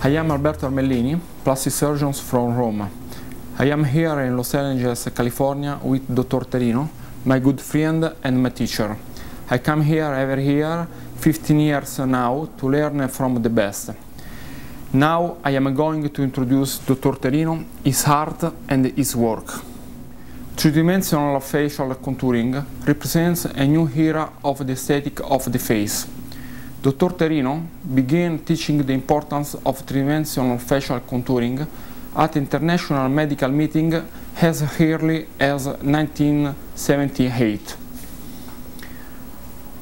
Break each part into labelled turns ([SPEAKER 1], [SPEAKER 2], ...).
[SPEAKER 1] I am Alberto Armellini, plastic surgeon from Rome. I am here in Los Angeles, California with Dr. Terino, my good friend and my teacher. I come here every year, 15 years now, to learn from the best. Now I am going to introduce Dr. Terino, his art and his work. Three-dimensional facial contouring represents a new era of the aesthetic of the face. Dr. Terino began teaching the importance of three-dimensional facial contouring at international medical meeting as early as 1978.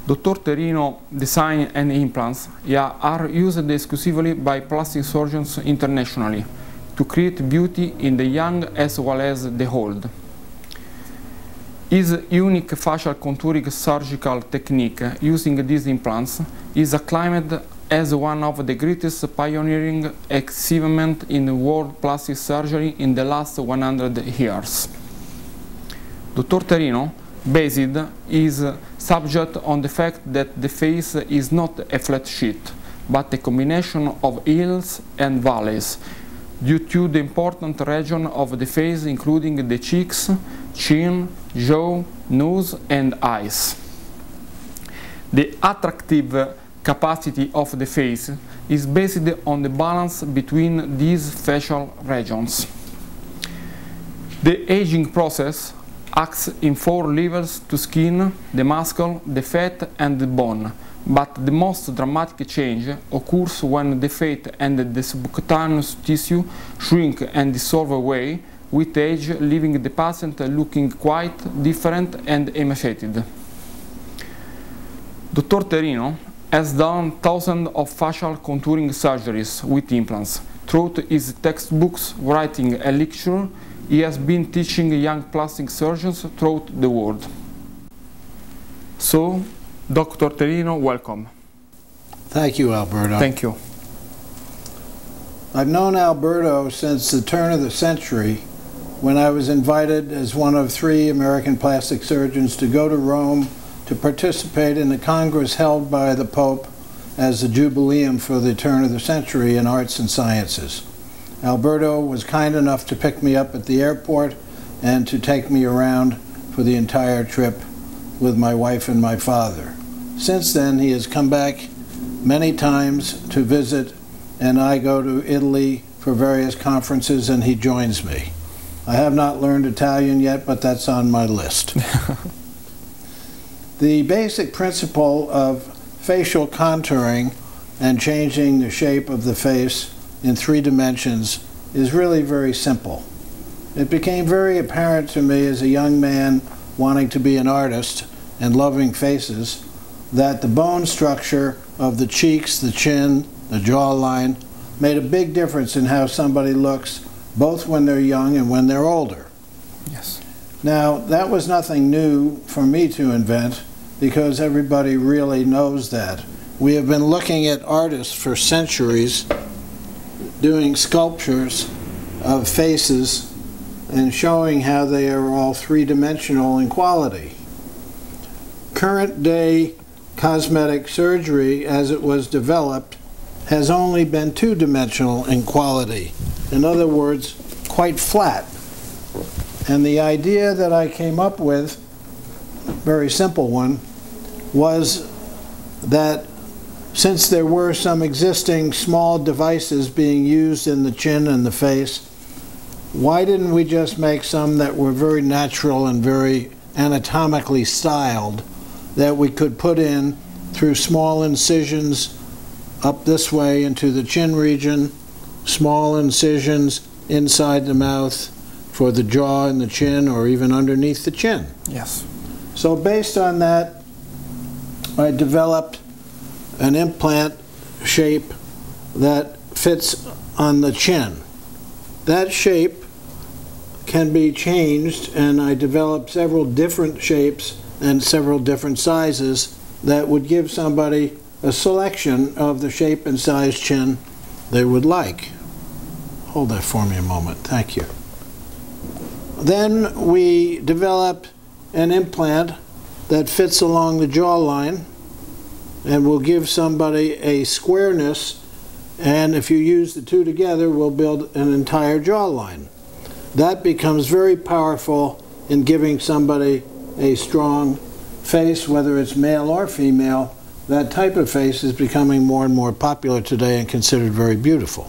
[SPEAKER 1] Dr. Terino design and implants are used exclusively by plastic surgeons internationally to create beauty in the young as well as the old. His unique facial contouring surgical technique using these implants is acclaimed as one of the greatest pioneering achievements in world plastic surgery in the last 100 years. Dr. Terino based his subject on the fact that the face is not a flat sheet, but a combination of hills and valleys, due to the important region of the face including the cheeks, chin, jaw, nose and eyes. The attractive capacity of the face is based on the balance between these facial regions. The aging process acts in 4 levels to skin, the muscle, the fat and the bone, but the most dramatic change occurs when the fat and the subcutaneous tissue shrink and dissolve away with age, leaving the patient looking quite different and emaciated. Dr. Terino has done thousands of facial contouring surgeries with implants. Through his textbooks, writing a lecture, he has been teaching young plastic surgeons throughout the world. So, Dr. Terino, welcome.
[SPEAKER 2] Thank you, Alberto.
[SPEAKER 1] Thank you.
[SPEAKER 2] I've known Alberto since the turn of the century, when I was invited as one of 3 American plastic surgeons to go to Rome to participate in the Congress held by the Pope as the Jubileum for the turn of the century in arts and sciences. Alberto was kind enough to pick me up at the airport and to take me around for the entire trip with my wife and my father. Since then, he has come back many times to visit, and I go to Italy for various conferences and he joins me. I have not learned Italian yet, but that's on my list. The basic principle of facial contouring and changing the shape of the face in 3 dimensions is really very simple. It became very apparent to me as a young man wanting to be an artist and loving faces that the bone structure of the cheeks, the chin, the jawline made a big difference in how somebody looks, both when they're young and when they're older.
[SPEAKER 1] Yes.
[SPEAKER 2] Now, that was nothing new for me to invent, because everybody really knows that. We have been looking at artists for centuries doing sculptures of faces and showing how they are all 3-dimensional in quality. Current day cosmetic surgery, as it was developed, has only been 2-dimensional in quality. In other words, quite flat. And the idea that I came up with, very simple one, was that since there were some existing small devices being used in the chin and the face, why didn't we just make some that were very natural and very anatomically styled that we could put in through small incisions up this way into the chin region, small incisions inside the mouth for the jaw and the chin, or even underneath the chin.
[SPEAKER 1] Yes.
[SPEAKER 2] So based on that, I developed an implant shape that fits on the chin. That shape can be changed, and I developed several different shapes and several different sizes that would give somebody a selection of the shape and size chin they would like. Hold that for me a moment. Thank you. Then we developed an implant that fits along the jawline and will give somebody a squareness and if you use the two together, we'll build an entire jawline. That becomes very powerful in giving somebody a strong face, whether it's male or female. That type of face is becoming more and more popular today and considered very beautiful.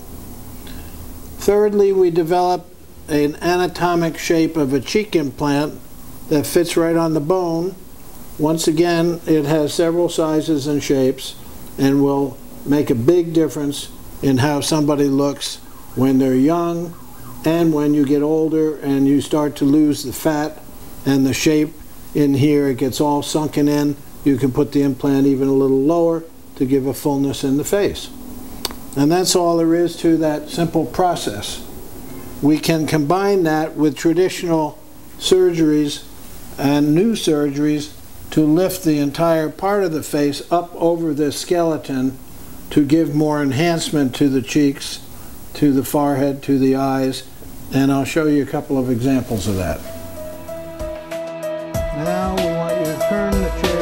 [SPEAKER 2] Thirdly, we developed an anatomic shape of a cheek implant that fits right on the bone. Once again, it has several sizes and shapes and will make a big difference in how somebody looks when they're young and when you get older and you start to lose the fat and the shape in here. It gets all sunken in. You can put the implant even a little lower to give a fullness in the face. And that's all there is to that simple process. We can combine that with traditional surgeries and new surgeries to lift the entire part of the face up over the skeleton to give more enhancement to the cheeks, to the forehead, to the eyes, and I'll show you a couple of examples of that. Now we want you to turn the chair.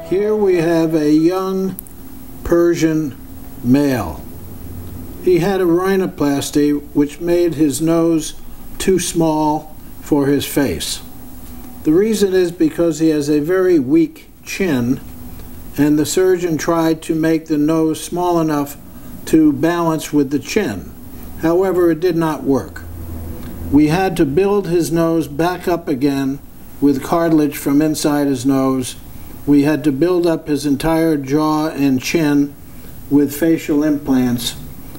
[SPEAKER 2] Here we have a young Persian male. He had a rhinoplasty which made his nose too small for his face. The reason is because he has a very weak chin, and the surgeon tried to make the nose small enough to balance with the chin. However, it did not work. We had to build his nose back up again with cartilage from inside his nose. We had to build up his entire jaw and chin with facial implants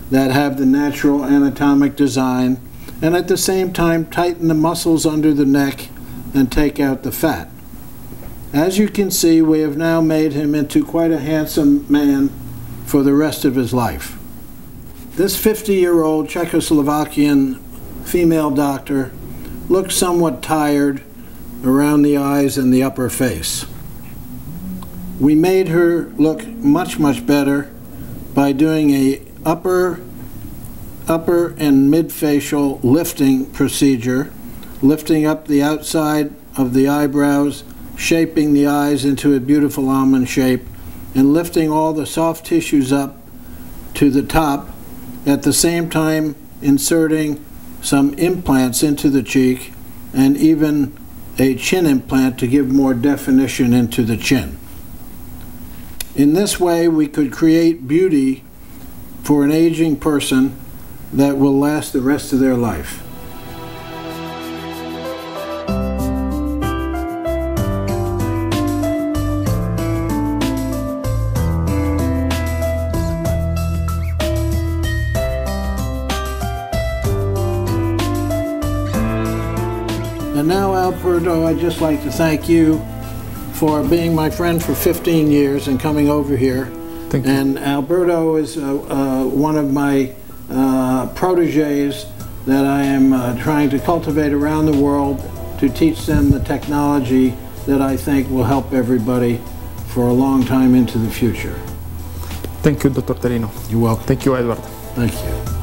[SPEAKER 2] that have the natural anatomic design, and at the same time tighten the muscles under the neck and take out the fat. As you can see, we have now made him into quite a handsome man for the rest of his life. This 50-year-old Czechoslovakian female doctor looks somewhat tired around the eyes and the upper face. We made her look much, much better by doing a upper and mid-facial lifting procedure, lifting up the outside of the eyebrows, shaping the eyes into a beautiful almond shape, and lifting all the soft tissues up to the top, at the same time inserting some implants into the cheek and even a chin implant to give more definition into the chin. In this way, we could create beauty for an aging person that will last the rest of their life. And now, Alberto, I'd just like to thank you for being my friend for 15 years and coming over here.
[SPEAKER 1] Thank you.
[SPEAKER 2] And Alberto is one of my proteges that I am trying to cultivate around the world to teach them the technology that I think will help everybody for a long time into the future.
[SPEAKER 1] Thank you, Dr. Terino.
[SPEAKER 2] You're welcome.
[SPEAKER 1] Thank you, Edward.
[SPEAKER 2] Thank you.